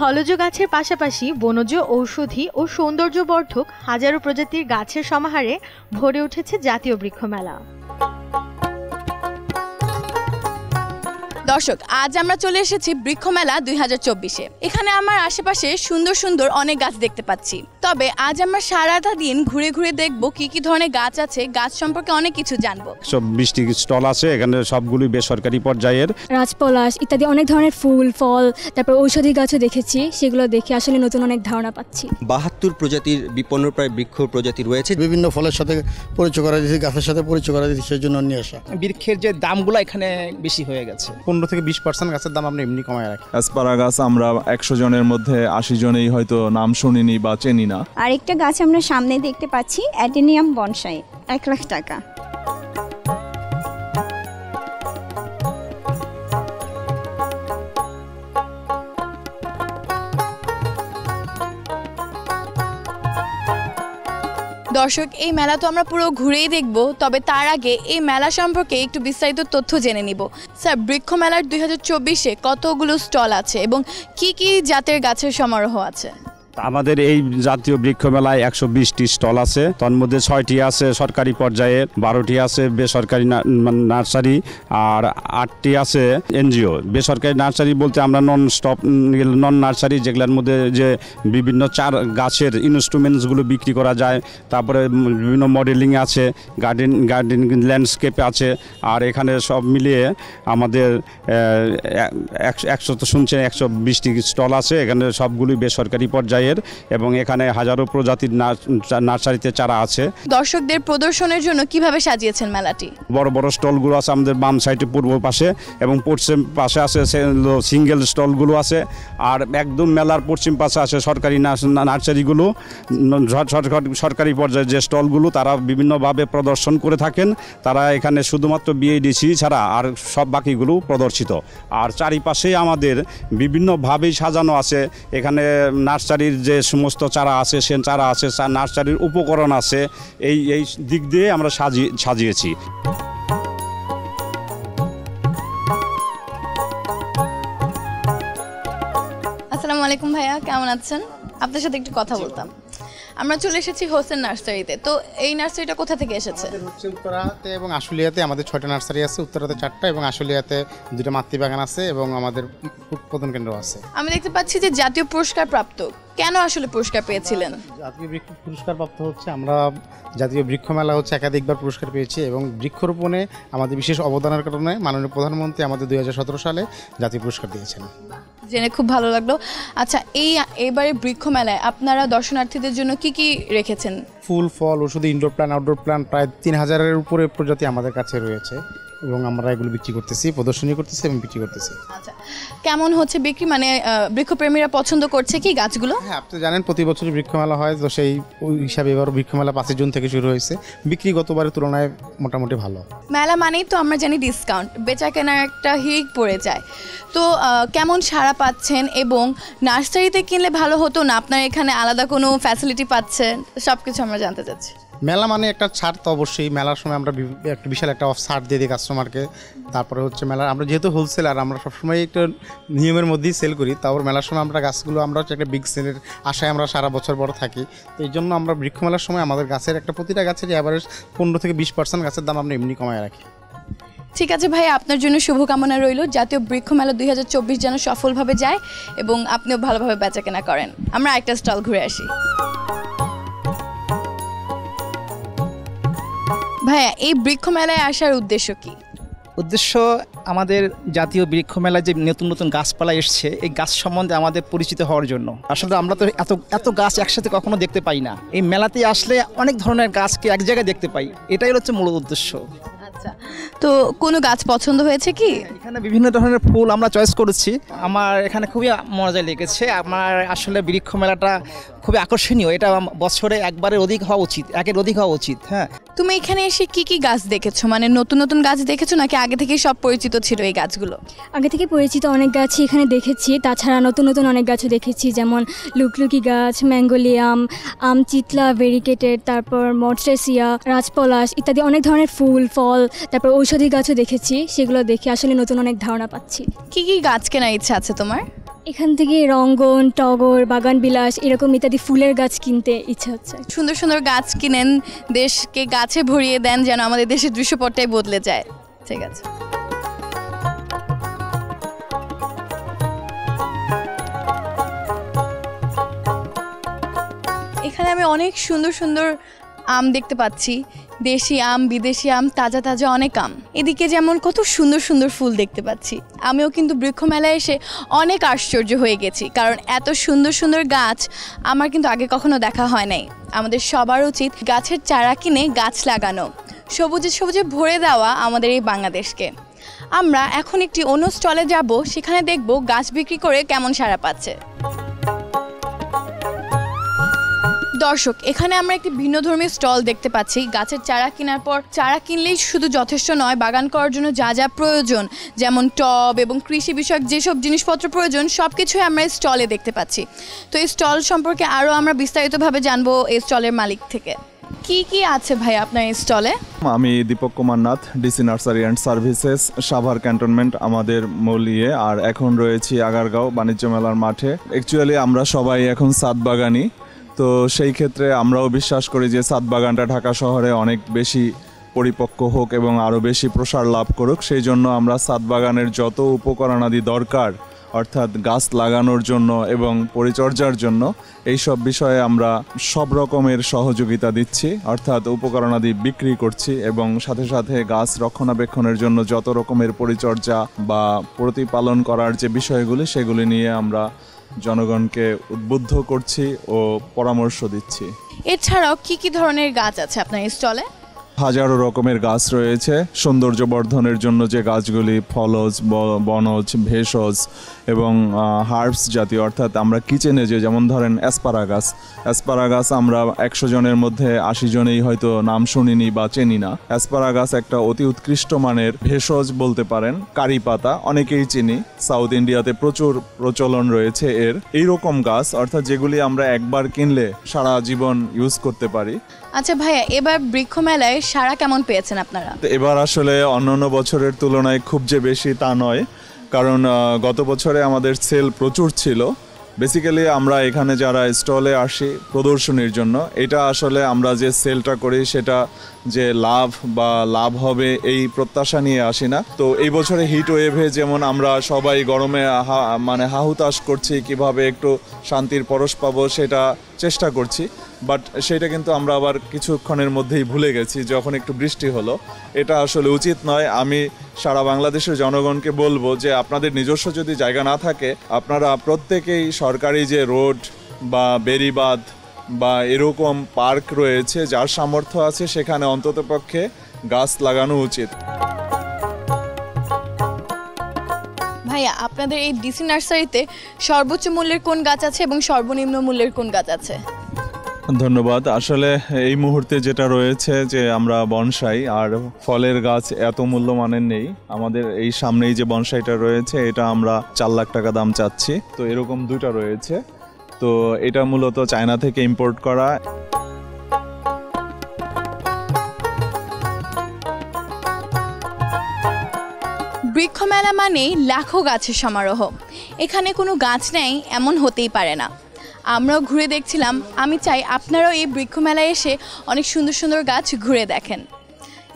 ফলজ গাছের পাশাপাশি বনজ, ঔষধি ও সৌন্দর্যবর্ধক হাজারো প্রজাতির গাছের সমাহারে ভরে উঠেছে জাতীয় বৃক্ষ মেলা। দর্শক, আজ আমরা চলে এসেছি বৃক্ষ মেলা 2024-এ। এখানে আমার আশেপাশে সুন্দর সুন্দর অনেক গাছ দেখতে পাচ্ছি। তবে আজ আমরা সারাটা দিন ঘুরে ঘুরে দেখব কি কি ধরনের গাছ আছে, গাছ সম্পর্কে অনেক কিছু জানবো। 20টি স্টল আছে, এখানে সবগুলি বেসরকারি পর্যায়ের। রাজপলাশ ইত্যাদি অনেক ধরনের ফুল ফল, তারপর ঔষধি গাছও দেখেছি, সেগুলো দেখে আসলে নতুন অনেক ধারণা পাচ্ছি। 72 প্রজাতির বিপন্নপ্রায় বৃক্ষ প্রজাতি রয়েছে। বিভিন্ন ফলের সাথে পরিচয় করা দিয়েছি, গাছের সাথে পরিচয় করা দিয়েছি, সেই জন্য নিয়ে আসা। বৃক্ষের যে দামগুলো এখানে বেশি হয়ে গেছে, 15 থেকে 20% গাছের দাম আমরা এমনি কমায় রাখি। অ্যাসপারাগাস আমরা 100 জনের মধ্যে 80 জনেই হয়তো নাম শুনিনি বা চেনি না। আরেকটা গাছ আমরা সামনে দেখতে পাচ্ছি, অ্যাডেনিয়াম বনসাই, 1 লাখ টাকা। দর্শক, এই মেলা তো আমরা পুরো ঘুরেই দেখব, তবে তার আগে এই মেলা সম্পর্কে একটু বিস্তারিত তথ্য জেনে নিব। স্যার, বৃক্ষ মেলার 2024-এ কতগুলো স্টল আছে এবং কি কি জাতের গাছের সমারোহ আছে? আমাদের এই জাতীয় বৃক্ষ মেলায় 120টি স্টল আছে। তার মধ্যে 6টি আছে সরকারি পর্যায়ে, 12টি আছে বেসরকারি নার্সারি, আর 8টি আছে এনজিও। বেসরকারি নার্সারি বলতে আমরা নন নার্সারি, যেগুলোর মধ্যে যে বিভিন্ন চার গাছের ইনস্ট্রুমেন্টসগুলো বিক্রি করা যায়। তারপরে বিভিন্ন মডেলিং আছে, গার্ডেন ল্যান্ডস্কেপ আছে। আর এখানে সব মিলিয়ে আমাদের 120টি স্টল আছে। এখানে সবগুলি বেসরকারি পর্যায়ে এবং এখানে হাজারো প্রজাতির নার্সারিতে চারা আছে। দর্শকদের প্রদর্শনের জন্য কিভাবে সাজিয়েছেন মেলাটি? বড় বড় স্টলগুলো আছে আমাদের বাম সাইডে পূর্ব পাশে, এবং পশ্চিম পাশে আছে সিঙ্গেল স্টলগুলো আছে। আর একদম মেলার পশ্চিম পাশে আছে সরকারি নার্সারিগুলো। সরকারি পর্যায়ে যে স্টলগুলো তারা বিভিন্নভাবে প্রদর্শন করে থাকেন। তারা এখানে শুধুমাত্র বিএডিসি ছাড়া আর সব বাকিগুলো প্রদর্শিত। আর চারিপাশেই আমাদের বিভিন্নভাবেই সাজানো আছে। এখানে নার্সারির যে সমস্ত চারা আছে, সে চারা আছে, নার্সারির উপকরণ আছে। এই দিক দিয়ে আমরা সাজিয়েছি। আসসালামু আলাইকুম ভাইয়া, কেমন আছেন? আপনার সাথে একটু কথা বলতাম। আমরা চলে এসেছি হোসেন নার্সারিতে। তো এই নার্সারিটা কোথা থেকে এসেছে? উত্তরাতে এবং আশুলিয়াতে আমাদের 6টা নার্সারি আছে। উত্তরাতে 4টা এবং আশুলিয়াতে 2টা মাতৃবাগান আছে এবং আমাদের উৎপাদন কেন্দ্র আছে। আমি দেখতে পাচ্ছি যে জাতীয় পুরস্কার প্রাপ্ত। কেন আসলে পুরস্কার পেয়েছিলেন? জাতীয় বৃক্ষ পুরস্কার প্রাপ্ত হচ্ছে, আমরা জাতীয় বৃক্ষ মেলা হচ্ছে একাধিকবার পুরস্কার পেয়েছি এবং বৃক্ষরোপণে আমাদের বিশেষ অবদানের কারণে মাননীয় প্রধানমন্ত্রী আমাদের 2017 সালে জাতীয় পুরস্কার দিয়েছেন। জেনে খুব ভালো লাগলো। আচ্ছা, এইবারে বৃক্ষ মেলায় আপনারা দর্শনার্থীদের জন্য কি কি রেখেছেন? ফুল ফল, ওষুধি, ইনডোর প্ল্যান্ট, আউটডোর প্ল্যান্ট প্রায় 3000-এর উপরে প্রজাতি আমাদের কাছে রয়েছে এবং আমরা এগুলো বিক্রি করতেছি, প্রদর্শনী করতেছি এবং বিক্রি করতেছি। আচ্ছা, কেমন হচ্ছে বিক্রি? মানে বৃক্ষপ্রেমীরা পছন্দ করছে কি গাছগুলো? হ্যাঁ, আপনি জানেন প্রতি বছরই বৃক্ষমেলা হয়, তো সেই হিসাবে এবার বৃক্ষমেলা 5 জুন থেকে শুরু হয়েছে। বিক্রি গতবারের তুলনায় মোটামুটি ভালো। মেলা মানেই তো আমরা জানি ডিসকাউন্ট, বেচা কেনার একটা হিড়িক পড়ে যায়। তো কেমন সাড়া পাচ্ছেন এবং নার্সারিতে কিনলে ভালো হতো না? আপনার এখানে আলাদা কোনো ফ্যাসিলিটি পাচ্ছেন? সব কিছু আমরা জানতে চাচ্ছি। মেলা মানে একটা ছাড়, তো অবশ্যই মেলার সময় আমরা একটা বিশাল একটা ছাড় দিয়ে দিই কাস্টমারকে। তারপরে হচ্ছে মেলার আমরা যেহেতু হোলসেলার, আমরা সবসময় একটা নিয়মের মধ্যেই সেল করি। তারপর মেলার সময় আমরা গাছগুলো আমরা হচ্ছে একটা বিগ সেলের আশায় আমরা সারা বছর বড় থাকি। তো এই জন্য আমরা বৃক্ষ মেলার সময় আমাদের গাছের প্রতিটা গাছের অ্যাভারেজ 15 থেকে 20% গাছের দাম আমরা এমনি কমায় রাখি। ঠিক আছে ভাই, আপনার জন্য শুভকামনা রইল। জাতীয় বৃক্ষ মেলা 2024 যেন সফলভাবে যায় এবং আপনিও ভালোভাবে বেচা কেনা করেন। আমরা একটা স্টল ঘুরে আসি। ভাইয়া, এই বৃক্ষ মেলায় আসার উদ্দেশ্য কি? উদ্দেশ্য আমাদের জাতীয় বৃক্ষ মেলায় যে নতুন নতুন গাছপালা এসছে, এই গাছ সম্বন্ধে আমাদের পরিচিত হওয়ার জন্য। আসলে আমরা তো এত গাছ একসাথে কখনো দেখতে পাই না। এই মেলাতে আসলে অনেক ধরনের গাছকে এক জায়গায় দেখতে পাই, এটাই হচ্ছে মূল উদ্দেশ্য। আচ্ছা, তো কোনো গাছ পছন্দ হয়েছে কি? এখানে বিভিন্ন ধরনের ফুল আমরা চয়েস করেছি। আমার এখানে খুবই মজা লেগেছে। আমার আসলে বৃক্ষ মেলাটা খুবই আকর্ষণীয়। এটা বছরে একের অধিক হওয়া উচিত। হ্যাঁ, তুমি এখানে এসে কি কি গাছ দেখেছো? মানে নতুন নতুন গাছ দেখেছো নাকি আগে থেকেই সব পরিচিত ছিল এই গাছগুলো? আগে থেকে পরিচিত অনেক গাছই এখানে দেখেছি, তাছাড়া নতুন নতুন অনেক গাছও দেখেছি, যেমন লুকলুকি গাছ, ম্যাঙ্গোলিয়াম, আমচিতলা ভেরিকেটেড, তারপর মট্রেসিয়া, রাজপলাশ ইত্যাদি অনেক ধরনের ফুল ফল, তারপর ঔষধি গাছও দেখেছি। সেগুলো দেখে আসলে নতুন অনেক ধারণা পাচ্ছি। কি কি গাছ কেনার ইচ্ছা আছে তোমার? এখান থেকে রঙ্গন, টগর, বাগান বিলাস এরকম ইত্যাদি ফুলের গাছ কিনতে ইচ্ছা হচ্ছে। সুন্দর সুন্দর গাছ কিনেন, দেশকে গাছে ভরিয়ে দেন যেন আমাদের দেশের দৃশ্যপটটাই বদলে যায়। ঠিক আছে। এখানে আমি অনেক সুন্দর সুন্দর আম দেখতে পাচ্ছি, দেশি আম, বিদেশি আম, তাজা তাজা অনেক আম। এদিকে যেমন কত সুন্দর সুন্দর ফুল দেখতে পাচ্ছি। আমিও কিন্তু বৃক্ষ মেলায় এসে অনেক আশ্চর্য হয়ে গেছি, কারণ এত সুন্দর সুন্দর গাছ আমার কিন্তু আগে কখনো দেখা হয় নাই। আমাদের সবার উচিত গাছের চারা কিনে গাছ লাগানো, সবুজে সবুজে ভরে দেওয়া আমাদের এই বাংলাদেশকে। আমরা এখন একটি অন্য স্টলে যাব, সেখানে দেখব গাছ বিক্রি করে কেমন সাড়া পাচ্ছে। দর্শক, এখানে আমরা একটি ভিন্নধর্মী স্টল দেখতে পাচ্ছি। গাছের চারা কেনার পর চারা কিনলেই শুধু যথেষ্ট নয়, বাগান করার জন্য যা যা প্রয়োজন, যেমন টব এবং কৃষি বিষয়ক যেসব জিনিসপত্র প্রয়োজন সব কিছুই আমরা এই স্টলে দেখতে পাচ্ছি। তো এই স্টল সম্পর্কে আরও আমরা বিস্তারিতভাবে জানবো এই স্টলের মালিক থেকে। কি কি আছে ভাই আপনার এই স্টলে? আমি Deepak Kumar Nath, DC nursery and services, Savar cantonment আমাদের মৌলিয়ে, আর এখন রয়েছি আগারগাঁও বাণিজ্য মেলার মাঠে। অ্যাকচুয়ালি আমরা সবাই এখন ছাদ বাগানি, তো সেই ক্ষেত্রে আমরাও বিশ্বাস করি যে ছাদ বাগানটা ঢাকা শহরে অনেক বেশি পরিপক্ক হোক এবং আরও বেশি প্রসার লাভ করুক। সেই জন্য আমরা ছাদ বাগানের যত উপকরণাদি দরকার, অর্থাৎ গাছ লাগানোর জন্য এবং পরিচর্যার জন্য, এই সব বিষয়ে আমরা সব রকমের সহযোগিতা দিচ্ছি, অর্থাৎ উপকরণাদি বিক্রি করছি এবং সাথে সাথে গাছ রক্ষণাবেক্ষণের জন্য যত রকমের পরিচর্যা বা প্রতিপালন করার যে বিষয়গুলি সেগুলি নিয়ে আমরা জনগণকে উদ্বুদ্ধ করছি ও পরামর্শ দিচ্ছি। এছাড়াও কি কি ধরনের গাছ আছে আপনার এই স্টলে? হাজারো রকমের গাছ রয়েছে সৌন্দর্য বর্ধনের জন্য, যে গাছগুলি ফলজ, বনজ, ভেষজ এবং হার্বস জাতীয়, অর্থাৎ আমরা কিচেনে যে যেমন ধরেন অ্যাসপারাগাস আমরা 100 জনের মধ্যে 80 জনেই হয়তো নাম শুনিনি বা চেনি না। অ্যাসপারাগাস একটা অতি উৎকৃষ্ট মানের ভেষজ বলতে পারেন। কারি পাতা অনেকেই চিনি, সাউথ ইন্ডিয়াতে প্রচুর প্রচলন রয়েছে এর। এইরকম গাছ অর্থাৎ যেগুলি আমরা একবার কিনলে সারা জীবন ইউজ করতে পারি। আচ্ছা ভাইয়া, এবার বৃক্ষ মেলায় সাড়া কেমন পেয়েছেন আপনারা? এবার আসলে অন্যান্য বছরের তুলনায় খুব যে বেশি তা নয়, কারণ গত বছরে আমাদের সেল প্রচুর ছিল। বেসিক্যালি আমরা এখানে যারা স্টলে আসি প্রদর্শনীর জন্য, এটা আসলে আমরা যে সেলটা করি সেটা যে লাভ হবে এই প্রত্যাশা নিয়ে আসি না। তো এই বছরে হিট ওয়েভে যেমন আমরা সবাই গরমে হাহুতাশ করছি, কিভাবে একটু শান্তির পরশ পাবো সেটা চেষ্টা করছি, বাট সেটা কিন্তু আমরা আবার কিছুক্ষণের মধ্যেই ভুলে গেছি যখন একটু বৃষ্টি হলো। এটা আসলে উচিত নয়। আমি সারা বাংলাদেশের জনগণকে বলবো যে আপনাদের নিজস্ব যদি জায়গা না থাকে, আপনারা প্রত্যেকেই সরকারি যে রোড বা বেড়িবাঁধ বা এরকম পার্ক রয়েছে, যার সামর্থ্য আছে সেখানে অন্ততপক্ষে গাছ লাগানো উচিত। ভাইয়া, আপনাদের এই ডিসি নার্সারিতে সর্বোচ্চ মূল্যের কোন গাছ আছে এবং সর্বনিম্ন মূল্যের কোন গাছ আছে? ধন্যবাদ। আসলে এই মুহূর্তে যেটা রয়েছে যে আমরা বনসাই আর ফলের গাছ এত মূল্যমানের নেই। আমাদের এই সামনেই যে বনসাইটা রয়েছে এটা আমরা 4 লাখ টাকা দাম চাচ্ছি। তো এরকম 2টা রয়েছে, তো এটা মূলত চায়না থেকে ইম্পোর্ট করা। বৃক্ষ মেলা মানেই লাখো গাছের সমারোহ। এখানে কোনো গাছ নেই এমন হতেই পারে না। আমরাও ঘুরে দেখছিলাম। আমি চাই আপনারাও এই বৃক্ষ মেলায় এসে অনেক সুন্দর সুন্দর গাছ ঘুরে দেখেন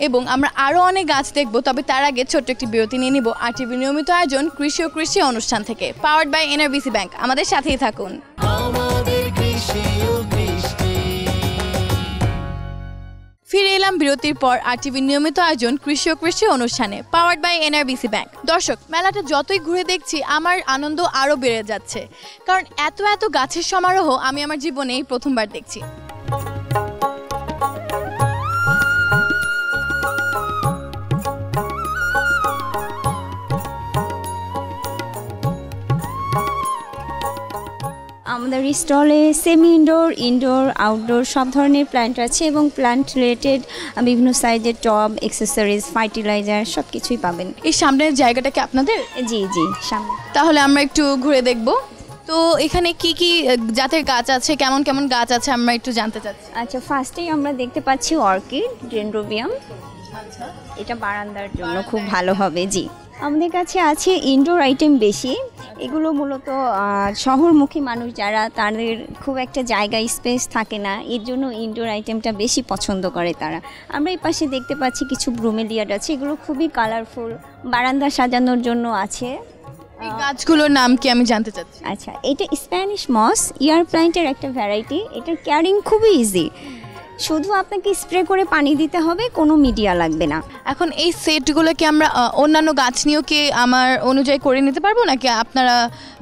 এবং আমরা আরও অনেক গাছ দেখব। তবে তার আগে ছোট্ট একটি বিরতি নিয়ে নিব আরটিভি নিয়মিত আয়োজন কৃষি ও কৃষি অনুষ্ঠান থেকে, পাওয়ার্ড বাই এনআরবিসি ব্যাংক। আমাদের সাথেই থাকুন। ফিরে এলাম বিরতির পর আরটিভি নিয়মিত আয়োজন কৃষি ও কৃষি অনুষ্ঠানে, পাওয়ার্ড বাই এনআরবিসি ব্যাংক। দর্শক, মেলাটা যতই ঘুরে দেখছি আমার আনন্দ আরও বেড়ে যাচ্ছে, কারণ এত এত গাছের সমারোহ আমি আমার জীবনেই প্রথমবার দেখছি। আমাদের স্টলে সেমি ইনডোর, ইনডোর, আউটডোর সব ধরনের প্ল্যান্ট আছে এবং প্ল্যান্ট রিলেটেড বিভিন্ন সাইজের টব, অ্যাক্সেসরিজ, ফার্টিলাইজার সব কিছুই পাবেন। এই সামনের জায়গাটা কি আপনাদের? জি জি, সামনে। তাহলে আমরা একটু ঘুরে দেখব। তো এখানে কি কি জাতের গাছ আছে, কেমন কেমন গাছ আছে আমরা একটু জানতে চাচ্ছি। আচ্ছা, ফার্স্টেই আমরা দেখতে পাচ্ছি অর্কিড, ডেনড্রোবিয়াম। আচ্ছা, এটা বারান্দার জন্য খুব ভালো হবে। জি, আমাদের কাছে আছে ইনডোর আইটেম বেশি। এগুলো মূলত শহরমুখী মানুষ যারা, তাদের খুব একটা জায়গা স্পেস থাকে না, এর জন্য ইনডোর আইটেমটা বেশি পছন্দ করে তারা। আমরা এই পাশে দেখতে পাচ্ছি কিছু ব্রোমেলিয়াড আছে, এগুলো খুবই কালারফুল, বারান্দা সাজানোর জন্য আছে। এই গাছগুলোর নাম কি আমি জানতে চাচ্ছি। আচ্ছা, এটা স্প্যানিশ মস, ইয়ার প্ল্যান্টের একটা ভ্যারাইটি। এটার কেয়ারিং খুবই ইজি, শুধু আপনাকে স্প্রে করে পানি দিতে হবে, কোনো মিডিয়া লাগবে না। এখন এই সেটগুলো কি আমরা অন্যান্য গাছ নিয়েও কি আমার অনুযায়ী করে নিতে পারবো, নাকি আপনারা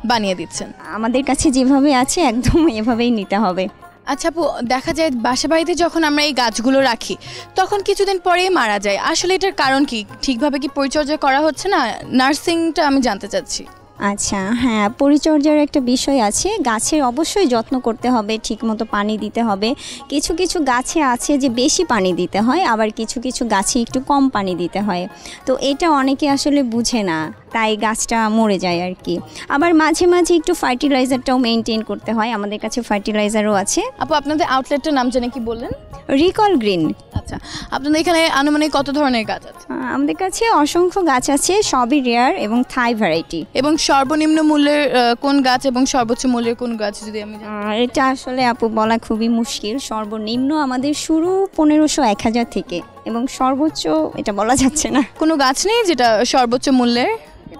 বানিয়ে দিচ্ছেন? আমাদের কাছে যেভাবে আছে একদম এভাবেই নিতে হবে। আচ্ছা আপু, দেখা যায় বাসা বাড়িতে যখন আমরা এই গাছগুলো রাখি তখন কিছুদিন পরেই মারা যায়, আসলে এটার কারণ কি? ঠিকভাবে কি পরিচর্যা করা হচ্ছে না? নার্সিংটা আমি জানতে চাচ্ছি। আচ্ছা, হ্যাঁ, পরিচর্যার একটা বিষয় আছে। গাছের অবশ্যই যত্ন করতে হবে, ঠিকমতো পানি দিতে হবে। কিছু কিছু গাছে আছে যে বেশি পানি দিতে হয়, আবার কিছু কিছু গাছে একটু কম পানি দিতে হয়। তো এটা অনেকে আসলে বুঝে না, তাই গাছটা মরে যায় আর কি। আবার মাঝে মাঝে একটু ফার্টিলাইজারটাও মেনটেন করতে হয়, আমাদের কাছে ফার্টিলাইজারও আছে। আপু, আপনাদের আউটলেটটার নাম জানে কি বললেন? Recall green. আচ্ছা, আপনাদের এখানে আনুমানিক কত ধরনের গাছ আছে? আমাদের কাছে অসংখ্য গাছ আছে, সবই রেয়ার এবং থাই ভ্যারাইটি। এবং সর্বনিম্ন মূল্যের কোন গাছ এবং সর্বোচ্চ মূল্যের কোন গাছ যদি আমি এটা আসলে আপু বলা খুবই মুশকিল। সর্বনিম্ন আমাদের শুরু 1500-1000 থেকে, এবং সর্বোচ্চ এটা বলা যাচ্ছে না। কোনো গাছ নেই যেটা সর্বোচ্চ মূল্যের?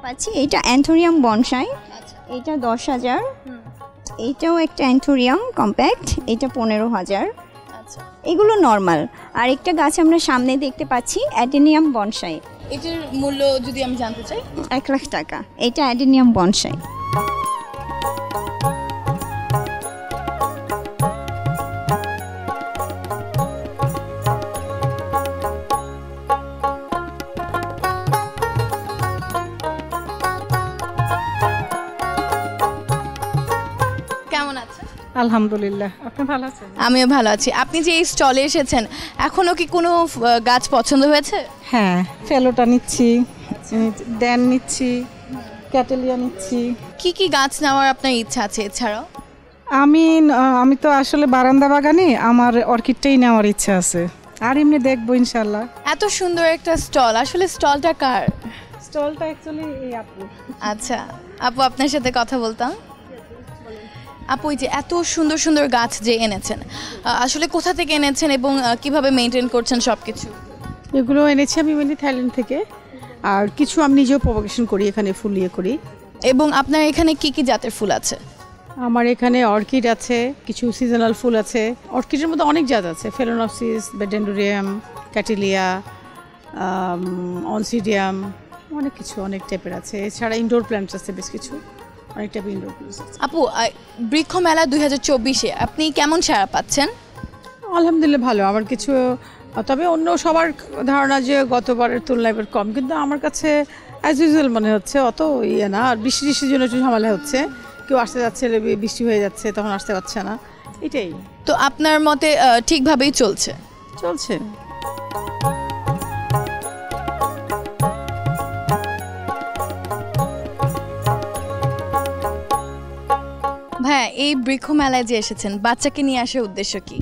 পাচ্ছি এটা অ্যান্থোরিয়াম বনসাই, এটা 10,000। এইটাও একটা অ্যান্থোরিয়াম কম্প্যাক্ট, এটা 15,000। এগুলো নর্মাল। আর একটা গাছ আমরা সামনে দেখতে পাচ্ছি অ্যাডেনিয়াম বনসাই, এটার মূল্য যদি আমি জানতে চাই? 1 লাখ টাকা। এটা অ্যাডেনিয়াম বনসাই। কেমন আছেন? আলহামদুলিল্লাহ, আপনি ভালো আছেন? আমিও ভালো আছি। আপনি যে এই স্টলে এসেছেন, এখনো কি কোনো গাছ পছন্দ হয়েছে? হ্যাঁ, ফেলোটা নিচ্ছি, ড্যান নিচ্ছি, ক্যাটেলিয়া নিচ্ছি। কি কি গাছ নেওয়ার আপনার ইচ্ছা আছে এছাড়াও? আমি তো আসলে বারান্দা বাগানে আমার অর্কিডটাই নেওয়ার ইচ্ছা আছে, আর এমনি দেখবো ইনশাল্লাহ। এত সুন্দর একটা স্টল, আসলে স্টলটা কার? স্টলটা অ্যাকচুয়ালি এই আপু। আচ্ছা আপু, আপনার সাথে কথা বলতাম। আপু, এই যে এত সুন্দর সুন্দর গাছ যে এনেছেন, আসলে কোথা থেকে এনেছেন এবং কিভাবে মেনটেন করছেন সব কিছু? এগুলো এনেছি আমি থাইল্যান্ড থেকে, আর কিছু আমি নিজেও প্রপাগেশন করি, এখানে ফুল ইয়ে করি। এবং আপনার এখানে কি কি জাতের ফুল আছে? আমার এখানে অর্কিড আছে, কিছু সিজনাল ফুল আছে। অর্কিডের মধ্যে অনেক জাত আছে, ফেলোনপসিস, ডেন্ড্রোরিয়াম, ক্যাটেলিয়া, অনসিডিয়াম, অনেক কিছু, অনেক টাইপের আছে। এছাড়া ইনডোর প্ল্যান্টস আছে বেশ কিছু, অনেক টাইপের ইনডোর প্ল্যান্টস আছে। আপু, বৃক্ষ মেলা 2024-এ আপনি কেমন সাড়া পাচ্ছেন? আলহামদুলিল্লাহ ভালো। আমার কিছু, তবে অন্য সবার ধারণা যে গতবারের তুলনায় এবার কম, কিন্তু আমার কাছে অ্যাজ ইউজুয়াল মনে হচ্ছে, অত ইয়ে না। আর বৃষ্টির জন্য একটু ঝামেলা হচ্ছে, কেউ আসতে যাচ্ছে, বৃষ্টি হয়ে যাচ্ছে, তখন আসতে পারছে না, এটাই। তো আপনার মতে ঠিকভাবেই চলছে? চলছে। ভাইয়া, এই বৃক্ষ মেলায় যে এসেছেন, বাচ্চাকে নিয়ে আসার উদ্দেশ্য কি?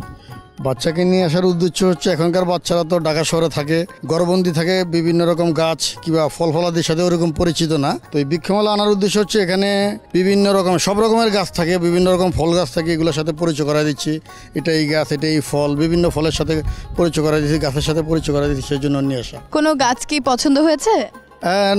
বাচ্চাকে নিয়ে আসার উদ্দেশ্য হচ্ছে, এখনকার বাচ্চারা তো ঢাকা শহরে থাকে, ঘরবন্দি থাকে, বিভিন্ন রকম গাছ কিংবা ফল ফলাদির সাথে ওরকম পরিচিত না। তো এই বৃক্ষমেলা আনার উদ্দেশ্য হচ্ছে, এখানে বিভিন্ন রকম সব রকমের গাছ থাকে, বিভিন্ন রকম ফল গাছ থাকে, এগুলোর সাথে পরিচয় করা দিচ্ছি। এটা এই গাছ, এটা এই ফল, বিভিন্ন ফলের সাথে পরিচয় করা দিচ্ছি, গাছের সাথে পরিচয় করা দিচ্ছি, সেই জন্য নিয়ে আসা। কোনো গাছ কি পছন্দ হয়েছে?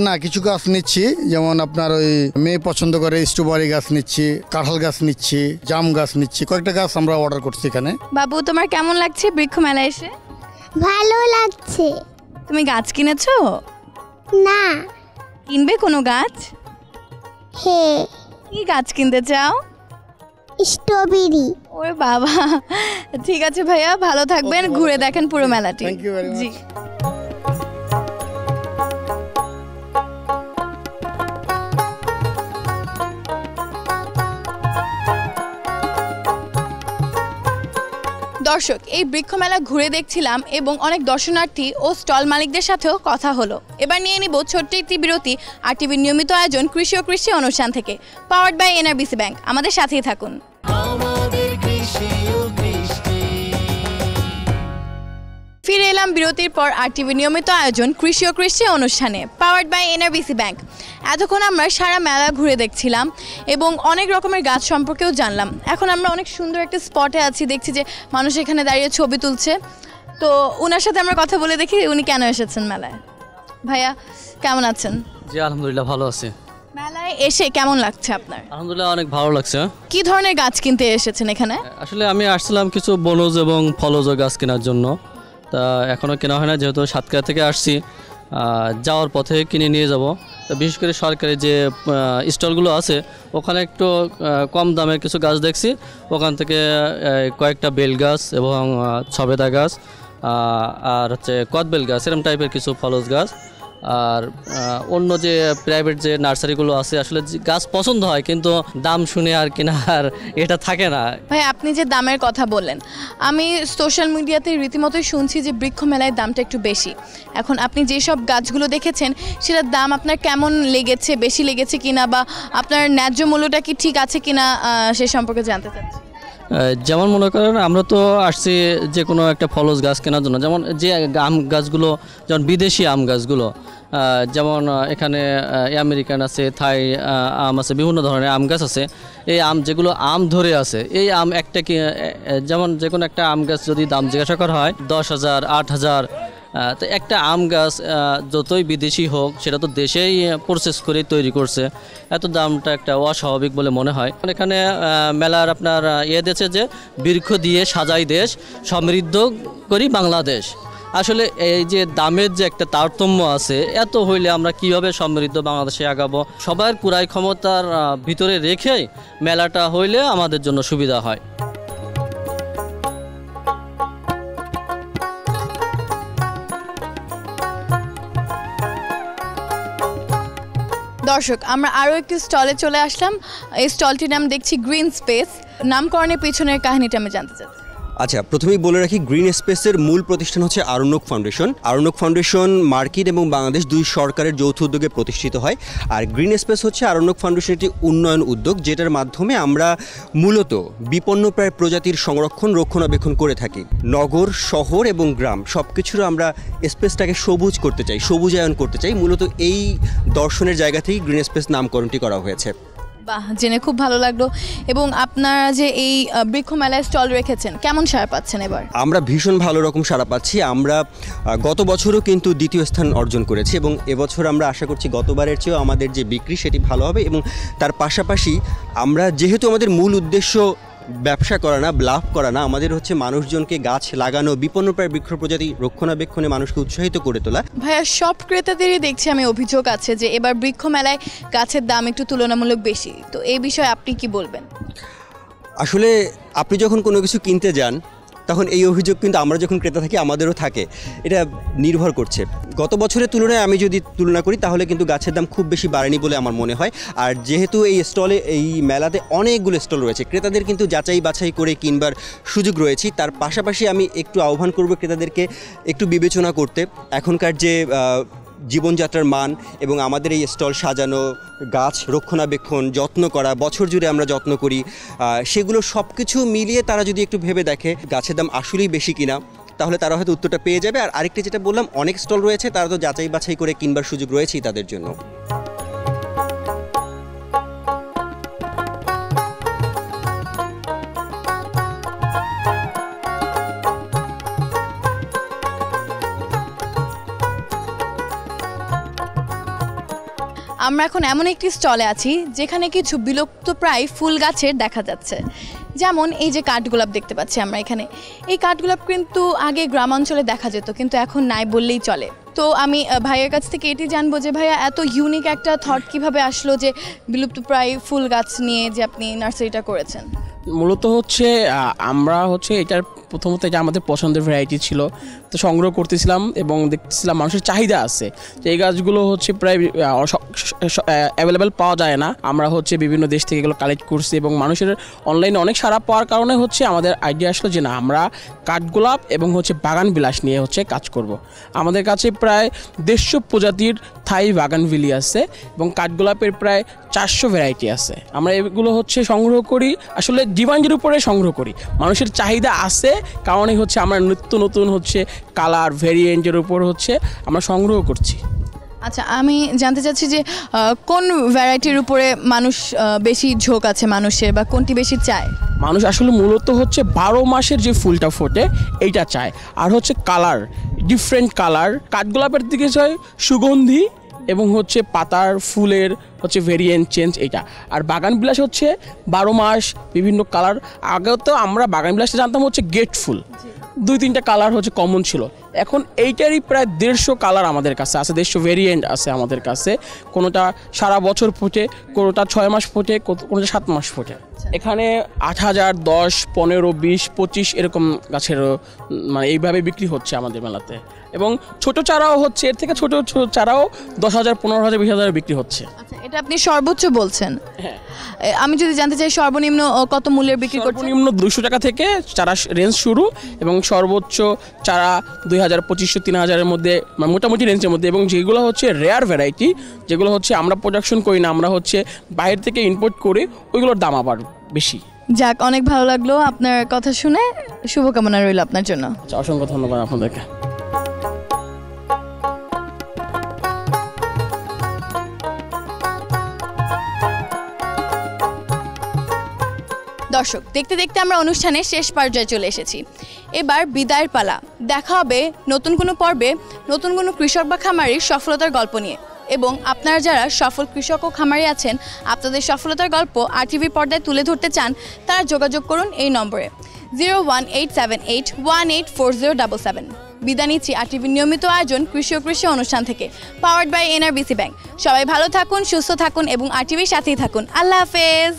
না, কিছু গাছ নিচ্ছি, যেমন আপনার ওই মেয়ে পছন্দ করে স্ট্রবেরি গাছ নিচ্ছি, কাঁঠাল গাছ নিচ্ছি, জাম গাছ নিচ্ছি, কয়েকটা গাছ আমরা অর্ডার করছি এখানে। বাবু, তোমার কেমন লাগছে বৃক্ষ মেলায় এসে? ভালো লাগছে। তুমি গাছ কিনেছো? না। কিনবে কোনো গাছ? হ্যাঁ। কি গাছ কিনতে চাও? স্ট্রবেরি। ওরে বাবা, ঠিক আছে ভাইয়া, ভালো থাকবেন, ঘুরে দেখেন পুরো মেলাটি। Thank you very much. জি। দর্শক, এই বৃক্ষ মেলা ঘুরে দেখছিলাম এবং অনেক দর্শনার্থী ও স্টল মালিকদের সাথেও কথা হলো। এবার নিয়ে নিব ছোট্ট একটি বিরতি, আর টিভির নিয়মিত আয়োজন কৃষি ও কৃষি অনুষ্ঠান থেকে, পাওয়ার্ড বাই এনআরবিসি ব্যাংক। আমাদের সাথেই থাকুন। ফিরে এলাম ফিরলাম বিরতির পর RTV নিয়মিত আয়োজন কৃষি ও কৃষি অনুষ্ঠানে পাওয়ার্ড বাই NRBC ব্যাংক। এতক্ষণ আমরা সারা মেলা ঘুরে দেখছিলাম এবং অনেক রকমের গাছ সম্পর্কেও জানলাম। এখন আমরা অনেক সুন্দর একটা স্পটে আছি, দেখছি যে মানুষ এখানে দাঁড়িয়ে ছবি তুলছে। তো ওনার সাথে আমরা কথা বলে দেখি উনি কেন এসেছেন মেলায়। ভাইয়া কেমন আছেন? জি আলহামদুলিল্লাহ ভালো আছি। মেলায় এসে কেমন লাগছে আপনার? আলহামদুলিল্লাহ অনেক ভালো লাগছে। কি ধরনের গাছ কিনতে এসেছেন এখানে? আসলে আমি আসছিলাম কিছু বনজ এবং ফলজ গাছ কেনার জন্য, তা এখনও কেনা হয় না যেহেতু সাতক্ষীরা থেকে আসছি, যাওয়ার পথে কিনে নিয়ে যাব। তো বিশেষ করে সরকারি যে স্টলগুলো আছে ওখানে একটু কম দামের কিছু গাছ দেখছি, ওখান থেকে কয়েকটা বেল গাছ এবং সবেদা গাছ আর হচ্ছে কদবেল গাছ এরকম টাইপের কিছু ফলজ গাছ, আর অন্য যে প্রাইভেট যে নার্সারিগুলো আছে আসলে গাছ পছন্দ হয় কিন্তু দাম শুনে আর কেনার এটা থাকে না। ভাই আপনি যে দামের কথা বললেন, আমি সোশ্যাল মিডিয়াতে রীতিমতোই শুনছি যে বৃক্ষ মেলায় দামটা একটু বেশি। এখন আপনি যেসব গাছগুলো দেখেছেন সেটার দাম আপনার কেমন লেগেছে, বেশি লেগেছে কিনা বা আপনার ন্যায্য মূল্যটা কি ঠিক আছে কিনা সে সম্পর্কে জানতে চাচ্ছি। যেমন মনে করেন আমরা তো আসছি যে কোনো একটা ফলজ গাছ কেনার জন্য, যেমন যে আম গাছগুলো যেমন বিদেশি আম গাছগুলো, যেমন এখানে আমেরিকান আছে, থাই আম আছে, বিভিন্ন ধরনের আম গাছ আছে। এই আম যেগুলো আম ধরে আছে এই আম একটা কি যেমন যে কোনো একটা আম গাছ যদি দাম জিজ্ঞাসা করা হয় 10,000 8,000, তো একটা আম গাছ যতই বিদেশি হোক সেটা তো দেশেই প্রসেস করে তৈরি করছে, এত দামটা একটা অস্বাভাবিক বলে মনে হয়। এখানে মেলার আপনার দিয়েছে যে বৃক্ষ দিয়ে সাজাই দেশ, সমৃদ্ধ করি বাংলাদেশ। আসলে এই যে দামের যে একটা তারতম্য আছে, এত হইলে আমরা কিভাবে সমৃদ্ধ বাংলাদেশে আগাবো? সবার ক্রয় ক্ষমতার ভিতরে রেখেই মেলাটা হইলে আমাদের জন্য সুবিধা হয়। দর্শক আমরা আরও একটি স্টলে চলে আসলাম। এই স্টলটির নাম দেখছি গ্রিন স্পেস। নামকরণের পেছনের কাহিনীটা আমি জানতে চাচ্ছি। আচ্ছা, প্রথমেই বলে রাখি গ্রিন স্পেসের মূল প্রতিষ্ঠান হচ্ছে আরণ্যক ফাউন্ডেশন। আরণ্যক ফাউন্ডেশন মার্কিন এবং বাংলাদেশ দুই সরকারের যৌথ উদ্যোগে প্রতিষ্ঠিত হয়। আর গ্রিন স্পেস হচ্ছে আরণ্যক ফাউন্ডেশনের একটি উন্নয়ন উদ্যোগ, যেটার মাধ্যমে আমরা মূলত বিপন্নপ্রায় প্রজাতির সংরক্ষণ রক্ষণাবেক্ষণ করে থাকি। নগর, শহর এবং গ্রাম সব কিছুর আমরা স্পেসটাকে সবুজ করতে চাই, সবুজায়ন করতে চাই। মূলত এই দর্শনের জায়গা থেকেই গ্রিন স্পেস নামকরণটি করা হয়েছে। বাহ, জেনে খুব ভালো লাগলো। এবং আপনারা যে এই বৃক্ষ মেলায় স্টল রেখেছেন কেমন সাড়া পাচ্ছেন এবার? আমরা ভীষণ ভালো রকম সাড়া পাচ্ছি। আমরা গত বছরও কিন্তু দ্বিতীয় স্থান অর্জন করেছি এবং এবছর আমরা আশা করছি গতবারের চেয়েও আমাদের যে বিক্রি সেটি ভালো হবে। এবং তার পাশাপাশি আমরা যেহেতু আমাদের মূল উদ্দেশ্য ব্যবসা করা না, লাভ করা না, আমাদের হচ্ছে মানুষজনকে গাছ লাগানো, বিপন্নপ্রায় বৃক্ষ প্রজাতি রক্ষণাবেক্ষণে মানুষকে উৎসাহিত করে তোলা। ভাইয়া সব ক্রেতাদেরই দেখছি আমি অভিযোগ আছে যে এবার বৃক্ষ মেলায় গাছের দাম একটু তুলনামূলক বেশি, তো এই বিষয়ে আপনি কি বলবেন? আসলে আপনি যখন কোনো কিছু কিনতে যান তখন এই অভিযোগ কিন্তু আমরা যখন ক্রেতা থাকি আমাদেরও থাকে। এটা নির্ভর করছে। গত বছরের তুলনায় আমি যদি তুলনা করি তাহলে কিন্তু গাছের দাম খুব বেশি বাড়েনি বলে আমার মনে হয়। আর যেহেতু এই স্টলে, এই মেলাতে অনেকগুলো স্টল রয়েছে, ক্রেতাদের কিন্তু যাচাই বাছাই করে কিনবার সুযোগ রয়েছে। তার পাশাপাশি আমি একটু আহ্বান করব ক্রেতাদেরকে একটু বিবেচনা করতে। এখনকার যে জীবনযাত্রার মান এবং আমাদের এই স্টল সাজানো, গাছ রক্ষণাবেক্ষণ, যত্ন করা, বছর জুড়ে আমরা যত্ন করি, সেগুলো সব কিছু মিলিয়ে তারা যদি একটু ভেবে দেখে গাছের দাম আসলেই বেশি কিনা, তাহলে তারা হয়তো উত্তরটা পেয়ে যাবে। আর আরেকটি যেটা বললাম, অনেক স্টল রয়েছে, তারা তো যাচাই বাছাই করে কিনবার সুযোগ রয়েছেই তাদের জন্য। আমরা এখন এমন একটি স্টলে আছি যেখানে কিছু বিলুপ্তপ্রায় ফুল গাছের দেখা যাচ্ছে। যেমন এই যে কাঠগোলাপ দেখতে পাচ্ছি আমরা এখানে, এই কাঠগোলাপ কিন্তু আগে গ্রামাঞ্চলে দেখা যেত, কিন্তু এখন নাই বললেই চলে। তো আমি ভাইয়ের কাছ থেকে এটি জানবো যে ভাইয়া এত ইউনিক একটা থট কিভাবে আসলো যে বিলুপ্তপ্রায় ফুল গাছ নিয়ে যে আপনি নার্সারিটা করেছেন? মূলত হচ্ছে আমরা হচ্ছে এটার প্রথমত এটা আমাদের পছন্দের ভ্যারাইটি ছিল, তো সংগ্রহ করতেছিলাম এবং দেখতেছিলাম মানুষের চাহিদা আছে। তো এই গাছগুলো হচ্ছে প্রায় অ্যাভেলেবেল পাওয়া যায় না। আমরা হচ্ছে বিভিন্ন দেশ থেকে এগুলো কালেক্ট করছি এবং মানুষের অনলাইনে অনেক সাড়া পাওয়ার কারণে হচ্ছে আমাদের আইডিয়া আসলো যে না, আমরা কাঠগোলাপ এবং হচ্ছে বাগান বিলাস নিয়ে হচ্ছে কাজ করব। আমাদের কাছে প্রায় 150 প্রজাতির থাই বাগানভিলি আছে এবং কাঠগোলাপের প্রায় 400 ভ্যারাইটি আছে। আমরা এগুলো হচ্ছে সংগ্রহ করি, আসলে ডিমান্ডের উপরে সংগ্রহ করি। মানুষের চাহিদা আছে কারণে হচ্ছে আমরা নিত্য নতুন হচ্ছে কালার ভেরিয়েন্টের উপর হচ্ছে আমরা সংগ্রহ করছি। আচ্ছা, আমি জানতে চাচ্ছি যে কোন ভ্যারাইটির উপরে মানুষ বেশি ঝোঁক আছে মানুষের, বা কোনটি বেশি চায়? মানুষ আসলে মূলত হচ্ছে 12 মাসের যে ফুলটা ফোটে এইটা চায়, আর হচ্ছে কালার, ডিফারেন্ট কালার। কাঠগোলাপের দিকে চায় সুগন্ধি এবং হচ্ছে পাতার ফুলের হচ্ছে ভেরিয়েন্ট চেঞ্জ এইটা। আর বাগান বিলাস হচ্ছে 12 মাস বিভিন্ন কালার। আগে তো আমরা বাগান বিলাসটা জানতাম হচ্ছে গেট ফুল, 2-3টা কালার হচ্ছে কমন ছিল। এখন এইটারই প্রায় 150 কালার আমাদের কাছে আছে, 150 ভেরিয়েন্ট আছে আমাদের কাছে। কোনোটা সারা বছর ফোটে, কোনোটা 6 মাস ফোটে, কোনোটা 7 মাস ফোটে। এখানে 8,000, 10, 15, 20, 25 এরকম গাছের মানে এইভাবে বিক্রি হচ্ছে আমাদের মেলাতে। এবং ছোট চারাও হচ্ছে, এর থেকে ছোট ছোট চারাও 10,000, 15,000, 20,000 বিক্রি হচ্ছে। আচ্ছা, এটা আপনি সর্বোচ্চ বলছেন। হ্যাঁ, আমি যদি জানতে চাই সর্বনিম্ন কত মূল্যের বিক্রি করছেন? সর্বনিম্ন 200 টাকা থেকে চারা রেঞ্জ শুরু, এবং সর্বোচ্চ চারা 2,000, 2,500, 3,000-এর মধ্যে, মোটামুটি রেঞ্জের মধ্যে। এবং যেগুলো হচ্ছে রেয়ার ভ্যারাইটি, যেগুলো হচ্ছে আমরা প্রোডাকশন করি না, আমরা হচ্ছে বাইরে থেকে ইম্পোর্ট করি, ওইগুলোর দাম আবার বেশি। যাক, অনেক ভালো লাগলো আপনার কথা শুনে, শুভকামনা রইল আপনার জন্য। আচ্ছা, অসংখ্য ধন্যবাদ আপনাদেরকে। দর্শক, দেখতে দেখতে আমরা অনুষ্ঠানের শেষ পর্যায়ে চলে এসেছি। এবার বিদায়ের পালা। দেখা হবে নতুন কোনো পর্বে, নতুন কোনো কৃষক বা খামারির সফলতার গল্প নিয়ে। এবং আপনারা যারা সফল কৃষক ও খামারি আছেন, আপনাদের সফলতার গল্প RTV পর্দায় তুলে ধরতে চান, তারা যোগাযোগ করুন এই নম্বরে 01878184077। বিদায় নিচ্ছি RTV নিয়মিত আয়োজন কৃষি ও কৃষি অনুষ্ঠান থেকে, পাওয়ার্ড বাই NRBC ব্যাংক। সবাই ভালো থাকুন, সুস্থ থাকুন এবং RTVর সাথেই থাকুন। আল্লাহ হাফেজ।